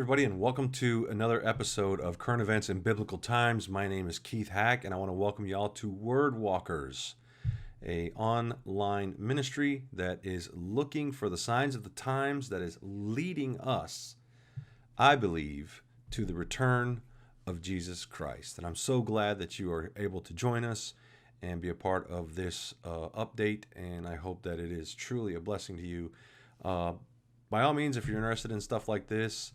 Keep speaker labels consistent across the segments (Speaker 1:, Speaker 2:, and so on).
Speaker 1: everybody, and welcome to another episode of Current Events in Biblical Times. My name is Keith Hack, and I want to welcome you all to Wordwalkers, a online ministry that is looking for the signs of the times, that is leading us, I believe, to the return of Jesus Christ. And I'm so glad that you are able to join us and be a part of this update, and I hope that it is truly a blessing to you. By all means, if you're interested in stuff like this,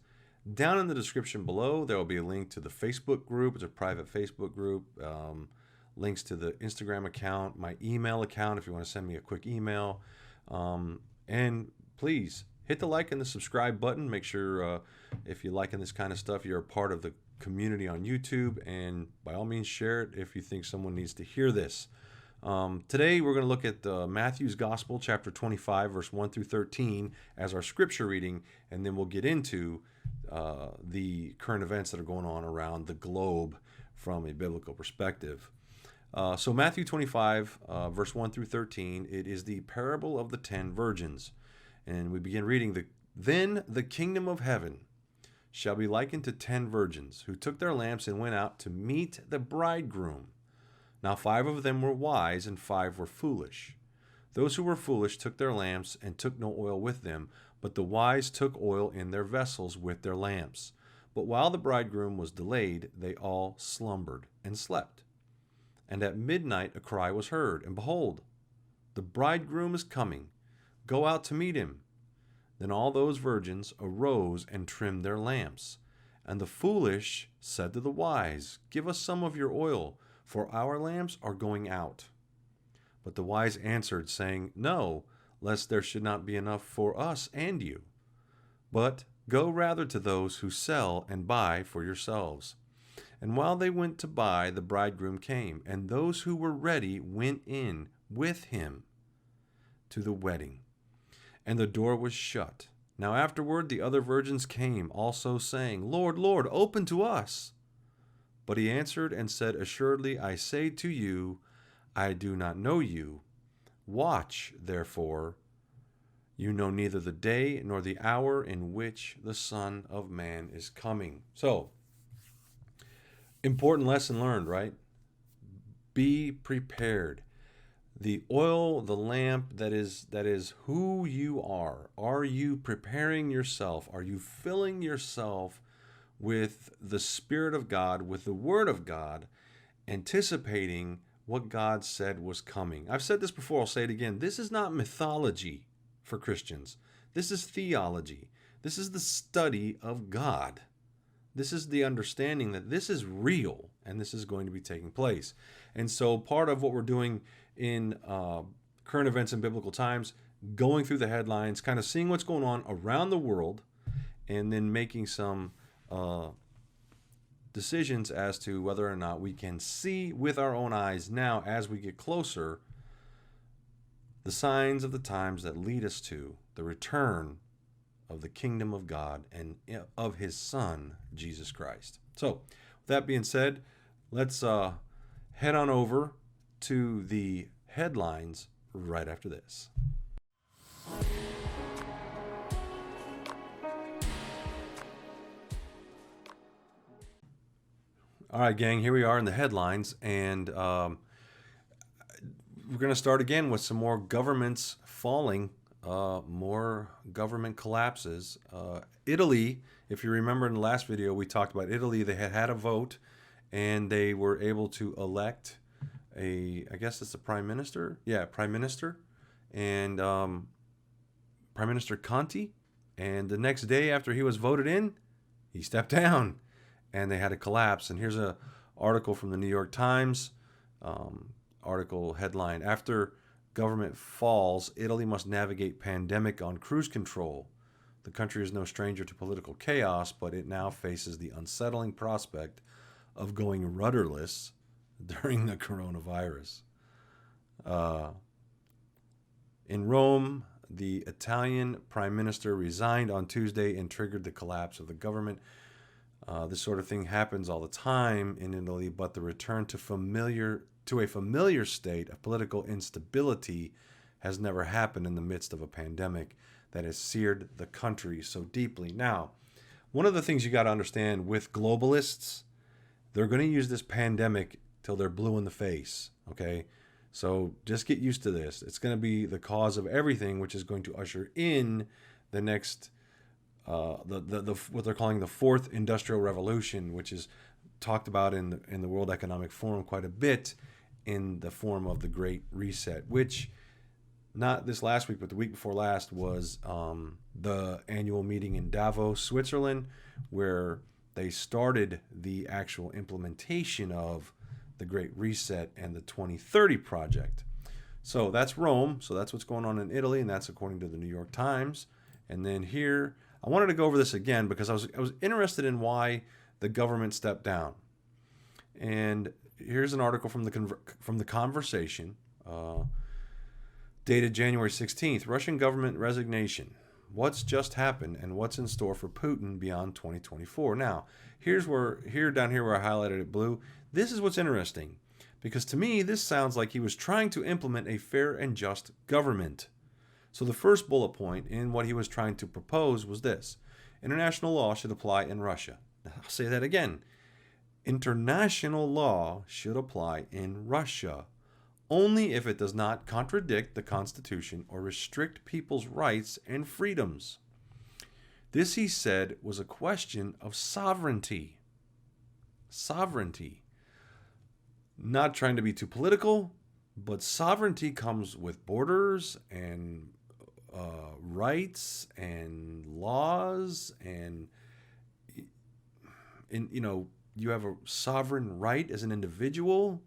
Speaker 1: down in the description below, there will be a link to the Facebook group. It's a private Facebook group. Links to the Instagram account, my email account if you want to send me a quick email. And please hit the like and the subscribe button. Make sure if you're liking this kind of stuff, you're a part of the community on YouTube. And by all means, share it if you think someone needs to hear this. Today, we're going to look at Matthew's Gospel, chapter 25, verse 1 through 13, as our scripture reading, and then we'll get into the current events that are going on around the globe from a biblical perspective. So Matthew 25, verse 1 through 13, it is the parable of the 10 virgins. And we begin reading, Then the kingdom of heaven shall be likened to 10 virgins, who took their lamps and went out to meet the bridegroom. Now 5 of them were wise, and 5 were foolish. Those who were foolish took their lamps and took no oil with them, but the wise took oil in their vessels with their lamps. But while the bridegroom was delayed, they all slumbered and slept. And at midnight a cry was heard, and behold, the bridegroom is coming. Go out to meet him. Then all those virgins arose and trimmed their lamps. And the foolish said to the wise, Give us some of your oil, for our lamps are going out. But the wise answered, saying, No, lest there should not be enough for us and you. But go rather to those who sell and buy for yourselves. And while they went to buy, the bridegroom came, and those who were ready went in with him to the wedding. And the door was shut. Now afterward the other virgins came also, saying, Lord, Lord, open to us. But he answered and said, Assuredly I say to you, I do not know you. Watch, therefore, you know neither the day nor the hour in which the Son of Man is coming. So, important lesson learned, right? Be prepared. The oil, the lamp, that is who you are. Are you preparing yourself? Are you filling yourself with the Spirit of God, with the Word of God, anticipating what God said was coming? I've said this before, I'll say it again. This is not mythology for Christians. This is theology. This is the study of God. This is the understanding that this is real and this is going to be taking place. And so part of what we're doing in current events in biblical times, going through the headlines, kind of seeing what's going on around the world, and then making some decisions as to whether or not we can see with our own eyes now, as we get closer, the signs of the times that lead us to the return of the kingdom of God and of his Son, Jesus Christ. So, with that being said, let's head on over to the headlines right after this. All right, gang, here we are in the headlines, and we're going to start again with some more governments falling, more government collapses. Italy, if you remember in the last video, we talked about Italy. They had a vote, and they were able to elect I guess it's the prime minister? Yeah, prime minister, and Prime Minister Conte. And the next day after he was voted in, he stepped down. And they had a collapse. And here's an article from the New York Times. Article headline, After Government Falls, Italy Must Navigate Pandemic on Cruise Control. The country is no stranger to political chaos, but it now faces the unsettling prospect of going rudderless during the coronavirus. In Rome, the Italian prime minister resigned on Tuesday and triggered the collapse of the government. This sort of thing happens all the time in Italy, but the return to a familiar state of political instability has never happened in the midst of a pandemic that has seared the country so deeply. Now, one of the things you got to understand with globalists, they're going to use this pandemic till they're blue in the face. Okay, so just get used to this. It's going to be the cause of everything, which is going to usher in the next, the what they're calling the fourth industrial revolution, which is talked about in the World Economic Forum quite a bit in the form of the Great Reset, which not this last week, but the week before last was the annual meeting in Davos, Switzerland, where they started the actual implementation of the Great Reset and the 2030 project. So that's Rome. So that's what's going on in Italy, and that's according to the New York Times. And then here, I wanted to go over this again because I was interested in why the government stepped down. And here's an article from the Conversation, dated January 16th. Russian government resignation. What's just happened and what's in store for Putin beyond 2024? Now, down here where I highlighted it blue, this is what's interesting, because to me, this sounds like he was trying to implement a fair and just government. So the first bullet point in what he was trying to propose was this: international law should apply in Russia. I'll say that again. International law should apply in Russia, only if it does not contradict the Constitution or restrict people's rights and freedoms. This, he said, was a question of sovereignty. Sovereignty. Not trying to be too political, but sovereignty comes with borders and rights and laws, and you have a sovereign right as an individual.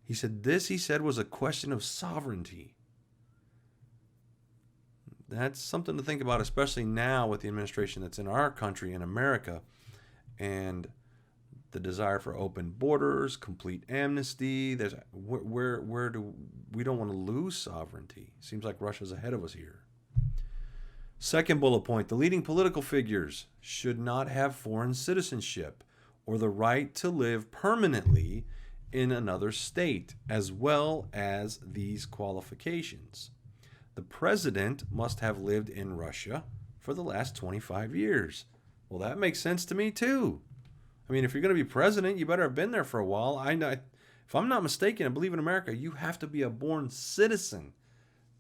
Speaker 1: He said was a question of sovereignty. That's something to think about, especially now with the administration that's in our country, in America, and the desire for open borders, complete amnesty. There's where do we don't want to lose sovereignty. Seems like Russia's ahead of us here. Second bullet point: the leading political figures should not have foreign citizenship or the right to live permanently in another state, as well as these qualifications. The president must have lived in Russia for the last 25 years. Well, that makes sense to me too. I mean, if you're going to be president, you better have been there for a while. I know, if I'm not mistaken, I believe in America, you have to be a born citizen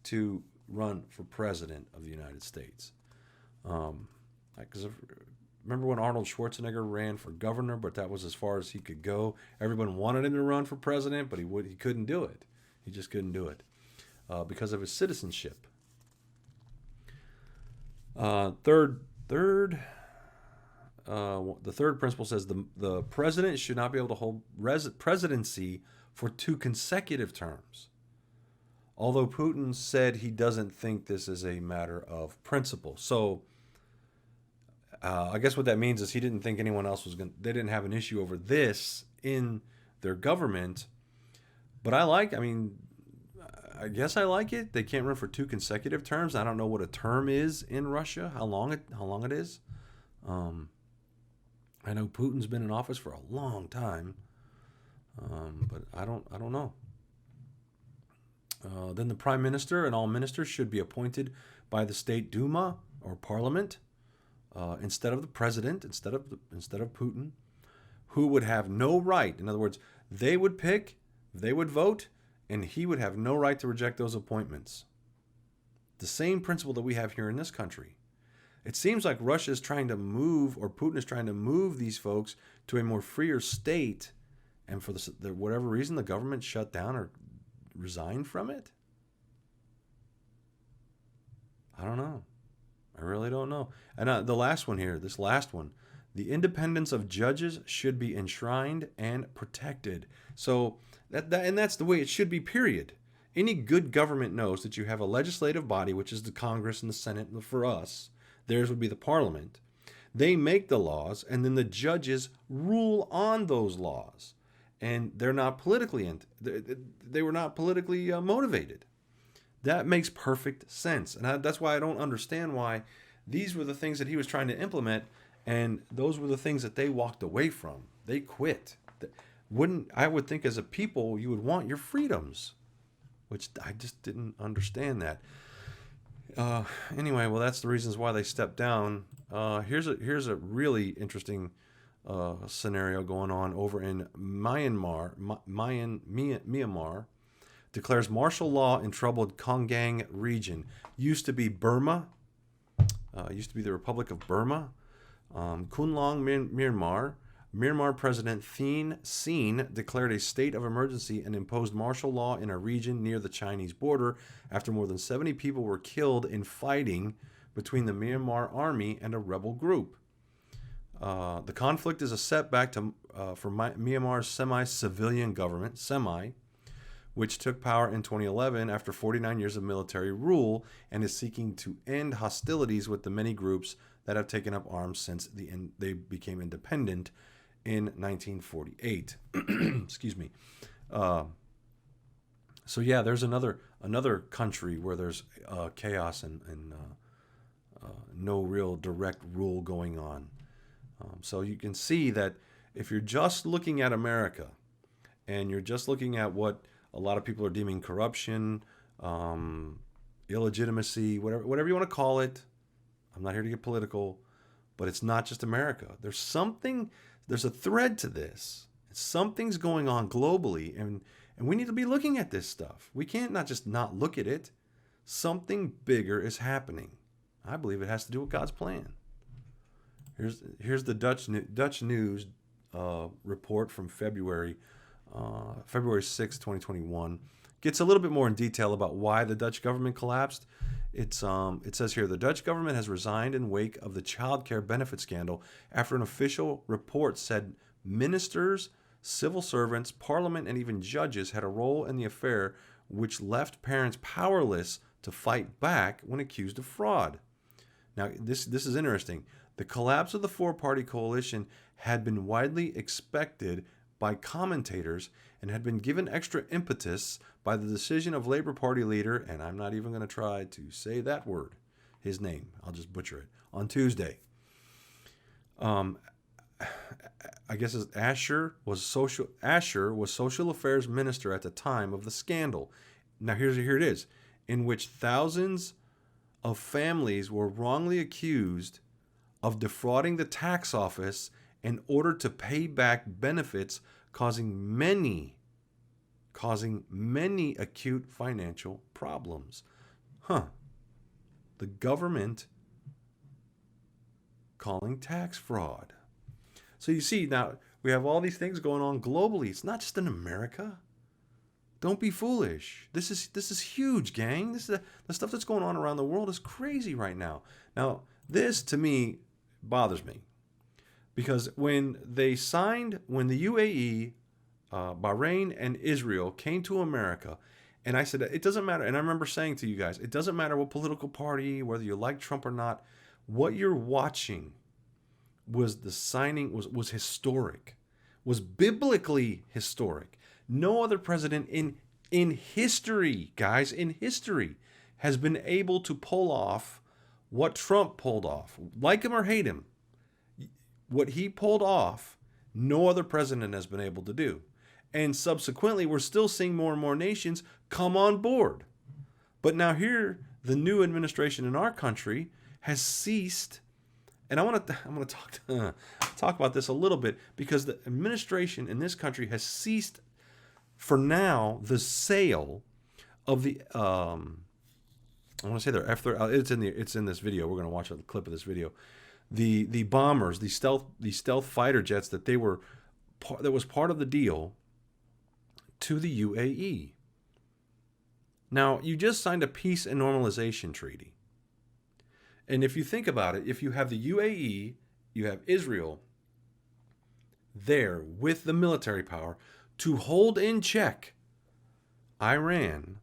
Speaker 1: to run for president of the United States. Because remember when Arnold Schwarzenegger ran for governor, but that was as far as he could go. Everyone wanted him to run for president, but he couldn't do it. He just couldn't do it because of his citizenship. The third principle says the president should not be able to hold presidency for 2 consecutive terms. Although Putin said he doesn't think this is a matter of principle. So I guess what that means is he didn't think anyone else they didn't have an issue over this in their government. But I guess I like it. They can't run for 2 consecutive terms. I don't know what a term is in Russia, how long it is. I know Putin's been in office for a long time, but I don't know. Then the prime minister and all ministers should be appointed by the State Duma or parliament instead of the president, instead of Putin, who would have no right. In other words, they would pick, they would vote, and he would have no right to reject those appointments. The same principle that we have here in this country. It seems like Russia is trying to move, or Putin is trying to move these folks to a more freer state, and for whatever reason, the government shut down or resigned from it. I don't know. I really don't know. And the last one here, this last one, the independence of judges should be enshrined and protected. So and that's the way it should be, period. Any good government knows that you have a legislative body, which is the Congress and the Senate for us. Theirs would be the parliament. They make the laws, and then the judges rule on those laws. And they're not politically, they were not politically motivated. That makes perfect sense. And that's why I don't understand why these were the things that he was trying to implement, and those were the things that they walked away from. They quit. I would think as a people, you would want your freedoms, which I just didn't understand that. Anyway, well, that's the reasons why they stepped down. Here's a really interesting scenario going on over in Myanmar. Myanmar declares martial law in troubled Kongang region. Used to be Burma. Used to be the Republic of Burma. Kunlong, Myanmar. Myanmar President Thein Sein declared a state of emergency and imposed martial law in a region near the Chinese border after more than 70 people were killed in fighting between the Myanmar army and a rebel group. The conflict is a setback for Myanmar's semi-civilian government, which took power in 2011 after 49 years of military rule and is seeking to end hostilities with the many groups that have taken up arms since they became independent in 1948. Excuse me. So yeah, there's another country where there's chaos and no real direct rule going on. So you can see that if you're just looking at America and you're just looking at what a lot of people are deeming corruption, illegitimacy, whatever you want to call it, I'm not here to get political, but it's not just America. There's a thread to this. Something's going on globally, and we need to be looking at this stuff. We can't not just not look at it. Something bigger is happening. I believe it has to do with God's plan. Here's the Dutch news report from February 6, 2021. Gets a little bit more in detail about why the Dutch government collapsed. It says here, the Dutch government has resigned in wake of the child care benefit scandal after an official report said ministers, civil servants, parliament, and even judges had a role in the affair, which left parents powerless to fight back when accused of fraud. Now, this is interesting. The collapse of the four-party coalition had been widely expected by commentators and had been given extra impetus by the decision of Labour Party leader, and I'm not even going to try to say that word, his name, I'll just butcher it, on Tuesday. I guess Asher was social affairs minister at the time of the scandal. Now here it is, in which thousands of families were wrongly accused of defrauding the tax office in order to pay back benefits, causing many acute financial problems. The government calling tax fraud. So you see, now we have all these things going on globally. It's not just in America. Don't be foolish. This is huge, gang. The stuff that's going on around the world is crazy right now. Now, this to me bothers me because when the UAE, Bahrain, and Israel came to America, and I said, it doesn't matter. And I remember saying to you guys, it doesn't matter what political party, whether you like Trump or not, what you're watching was the signing was historic, was biblically historic. No other president in history, guys, in history, has been able to pull off what Trump pulled off. Like him or hate him, what he pulled off, no other president has been able to do. And subsequently, we're still seeing more and more nations come on board. But now here, the new administration in our country has ceased. And I'm going to talk about this a little bit because the administration in this country has ceased, for now, the sale of the I want to say their it's in this video. We're going to watch a clip of this video. The bombers, the stealth fighter jets that was part of the deal to the UAE. Now, you just signed a peace and normalization treaty. And if you think about it, if you have the UAE, you have Israel there with the military power to hold in check Iran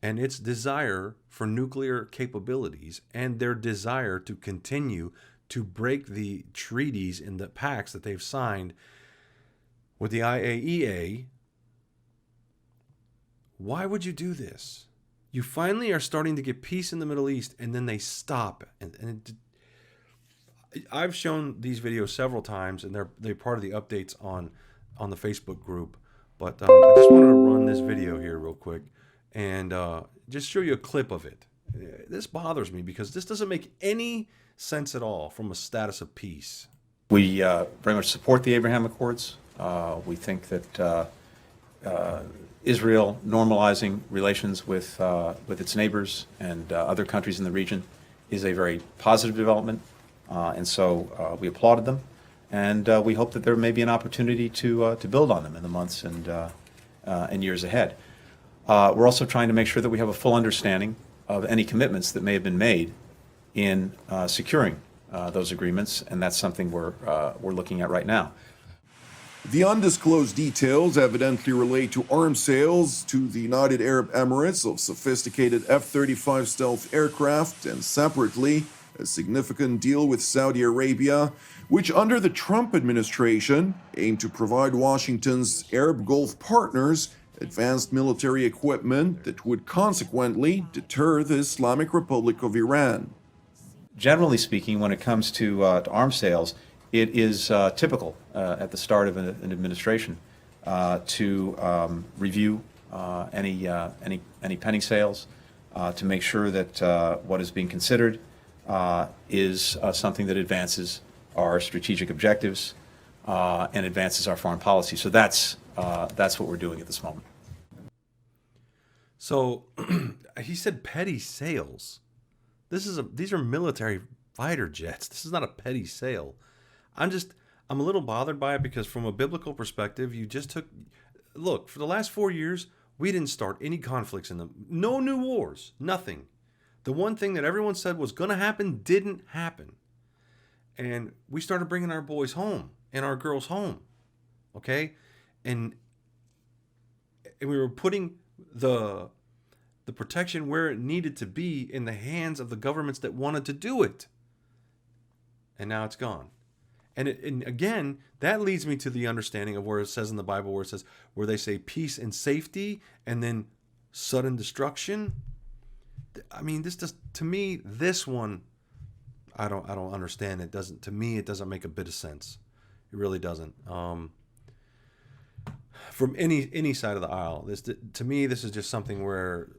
Speaker 1: and its desire for nuclear capabilities and their desire to continue to break the treaties and the pacts that they've signed with the IAEA, why would you do this? You finally are starting to get peace in the Middle East, and then they stop. I've shown these videos several times, and they're part of the updates on the Facebook group. But I just wanted to run this video here real quick and just show you a clip of it. This bothers me because this doesn't make any sense at all from a status of peace.
Speaker 2: We very much support the Abraham Accords. We think that Israel normalizing relations with its neighbors and other countries in the region is a very positive development, and so we applauded them, and we hope that there may be an opportunity to build on them in the months and years ahead. We're also trying to make sure that we have a full understanding of any commitments that may have been made in securing those agreements, and that's something we're looking at right now.
Speaker 3: The undisclosed details evidently relate to arms sales to the United Arab Emirates of sophisticated F-35 stealth aircraft, and separately, a significant deal with Saudi Arabia, which under the Trump administration aimed to provide Washington's Arab Gulf partners advanced military equipment that would consequently deter the Islamic Republic of Iran.
Speaker 2: Generally speaking, when it comes to arms sales, it is typical at the start of an administration to review any pending sales, to make sure that what is being considered is something that advances our strategic objectives and advances our foreign policy. So that's what we're doing at this moment.
Speaker 1: So he said petty sales. These are military fighter jets. This is not a petty sale. I'm a little bothered by it because from a biblical perspective, look, for the last 4 years, we didn't start any conflicts in them. No new wars, nothing. The one thing that everyone said was going to happen didn't happen. And we started bringing our boys home and our girls home. Okay? And we were putting the protection where it needed to be in the hands of the governments that wanted to do it. And now it's gone. And again, that leads me to the understanding of where it says in the Bible, where they say peace and safety, and then sudden destruction. I mean, to me, this one, I don't understand. It doesn't make a bit of sense. It really doesn't. From any side of the aisle, to me, this is just something where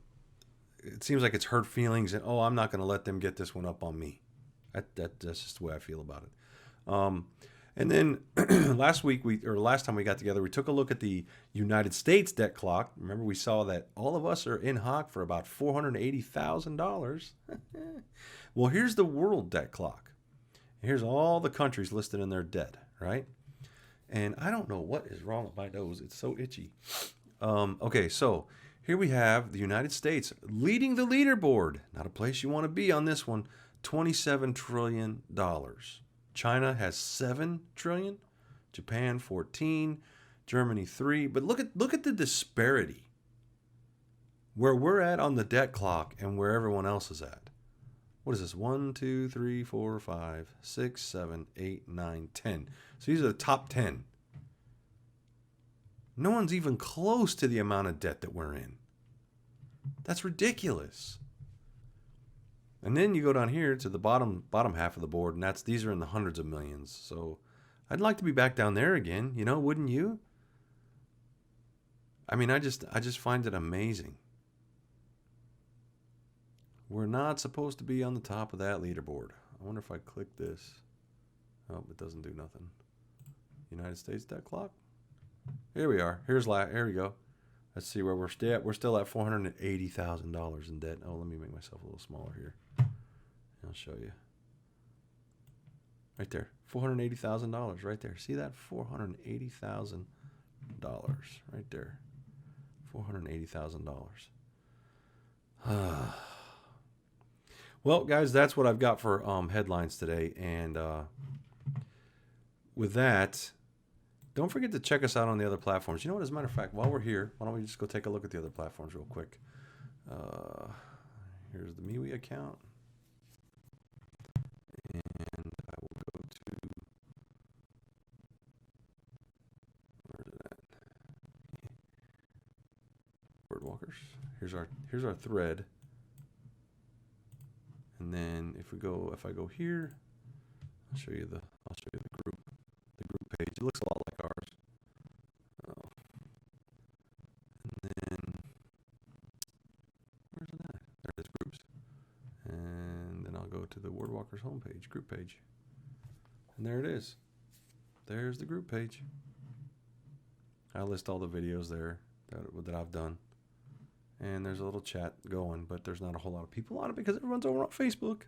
Speaker 1: it seems like it's hurt feelings, and I'm not going to let them get this one up on me. That's just the way I feel about it. And then last time we got together, we took a look at the United States debt clock. Remember, we saw that all of us are in hock for about $480,000. Well, here's the world debt clock. Here's all the countries listed in their debt, right? And I don't know what is wrong with my nose. It's so itchy. Okay, so here we have the United States leading the leaderboard. Not a place you want to be on this one. $27 trillion. China has $7 trillion, Japan 14, Germany 3. But look at the disparity where we're at on the debt clock and where everyone else is at. What is this? 1, 2, 3, 4, 5, 6, 7, 8, 9, 10. So these are the top 10. No one's even close to the amount of debt that we're in. That's ridiculous. And then you go down here to the bottom half of the board, and these are in the hundreds of millions. So I'd like to be back down there again, wouldn't you? I mean, I just find it amazing. We're not supposed to be on the top of that leaderboard. I wonder if I click this. Oh, it doesn't do nothing. United States debt clock. Here we are. Here we go. Let's see where we're still at. We're still at $480,000 in debt. Oh, let me make myself a little smaller here. I'll show you. Right there. $480,000 right there. See that? $480,000 right there. $480,000. Well, guys, that's what I've got for headlines today. And with that, don't forget to check us out on the other platforms. You know what? As a matter of fact, while we're here, why don't we just go take a look at the other platforms real quick? Here's the MeWe account. And I will go to, where's it at? Wordwalkers. Here's our thread. And then if I go here, I'll show you the group page. It looks a lot like ours. And then to the Wordwalkers homepage, group page. And there it is. There's the group page. I list all the videos there that I've done. And there's a little chat going, but there's not a whole lot of people on it because everyone's over on Facebook.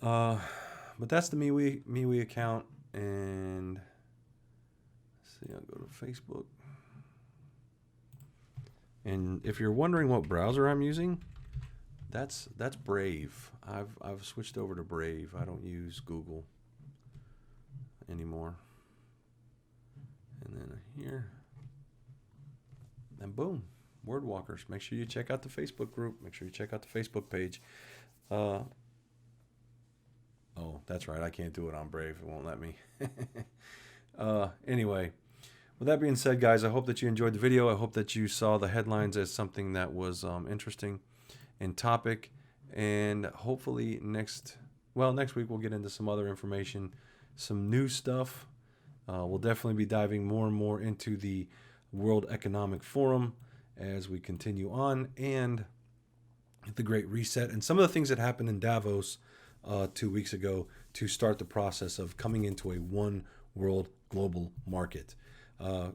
Speaker 1: But that's the MeWe account. And let's see, I'll go to Facebook. And if you're wondering what browser I'm using, that's Brave. I've switched over to Brave. I don't use Google anymore. And then here, and boom, Wordwalkers. Make sure you check out the Facebook group. Make sure you check out the Facebook page. Oh, that's right. I can't do it on Brave. It won't let me. Anyway, with that being said, guys, I hope that you enjoyed the video. I hope that you saw the headlines as something that was interesting in topic. And hopefully next week we'll get into some other information, some new stuff. We'll definitely be diving more and more into the World Economic Forum as we continue on, and the Great Reset, and some of the things that happened in Davos 2 weeks ago to start the process of coming into a one world global market.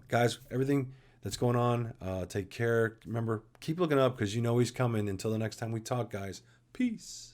Speaker 1: Guys, everything that's going on, take care. Remember, keep looking up because you know he's coming. Until the next time we talk, guys, peace.